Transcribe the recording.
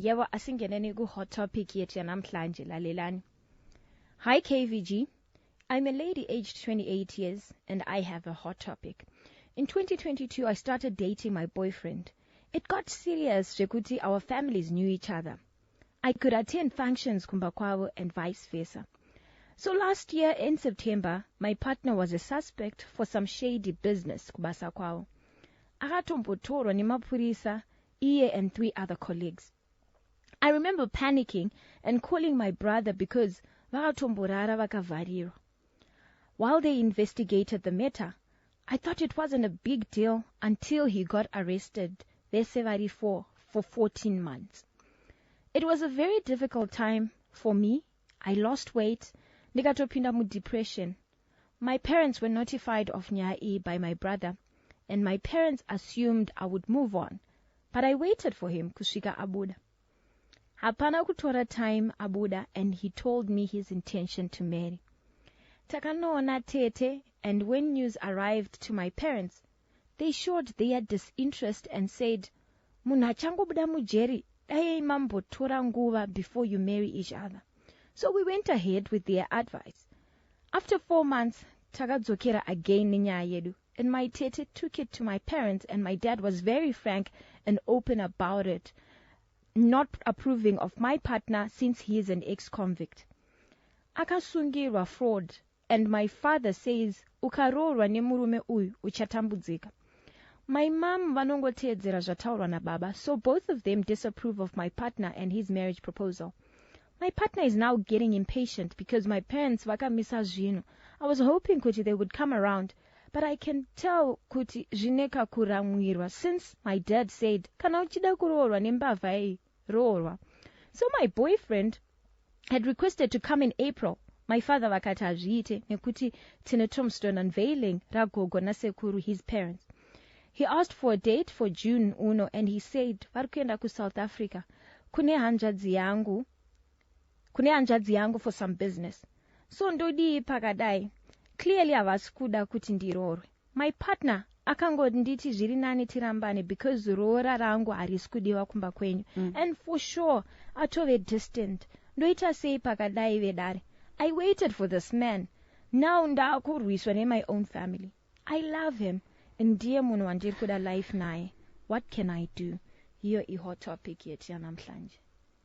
Yebo asingeneni ku hot topic yethu yanamhlanje lalelani. Hi KVG. I'm a lady aged 28 years and I have a hot topic. In 2022 I started dating my boyfriend. It got serious Jekuti our families knew each other. I could attend functions kumbakwabo and vice versa. So last year in September my partner was a suspect for some shady business kubasa kwao. Akatombotorwa nemapurisa iye and 3 other colleagues. I remember panicking and calling my brother because vakatomborara vakavharirwa. While they investigated the matter, I thought it wasn't a big deal until he got arrested vese for 14 months. It was a very difficult time for me. I lost weight, ndikatopinda mu depression. My parents were notified of nyaya by my brother, and my parents assumed I would move on, but I waited for him kusvika abuda. Hapana kutora time abuda, and he told me his intention to marry. Takanoona tete, and when news arrived to my parents, they showed their disinterest and said, "Munhu achangobuda mujeri, dai mambotora nguva before you marry each other." So we went ahead with their advice. After 4 months, takadzokera again nenyaya yedu, and my tete took it to my parents, and my dad was very frank and open about it, not approving of my partner since he is an ex-convict. Akasungirwa fraud, and my father says ukarorwa nemurume uyu uchatambudzika. My mom vanongoteedzera zvataurwa nababa, so both of them disapprove of my partner and his marriage proposal. My partner is now getting impatient because my parents vakamisa zvinhu. I was hoping kuti they would come around, but I can tell kuti zvineka kuramwirwa since my dad said kana uchida kuroorwa nembavha iyi roorwa. So my boyfriend had requested to come in April. My father vakati hazviite nekuti tine tombstone unveiling ragogo nasekuru, his parents. He asked for a date for June uno, and he said varikuenda ku South Africa kune hanzvadzi yangu for some business. So ndodii pakadai. Clearly havasi kuda kuti ndiroorwe. My partner akangonditi zviri nani tirambane because roora rangu harisi kudiwa kumba kwenyu. And for sure atove distant. Ndoita sei pakadai vedare. I waited for this man. Now ndakurwiswa my own family. I love him. Ndiye munhu wandiri kuda life naye. What can I do? Hiyo hot topic yetu yanamhlanje.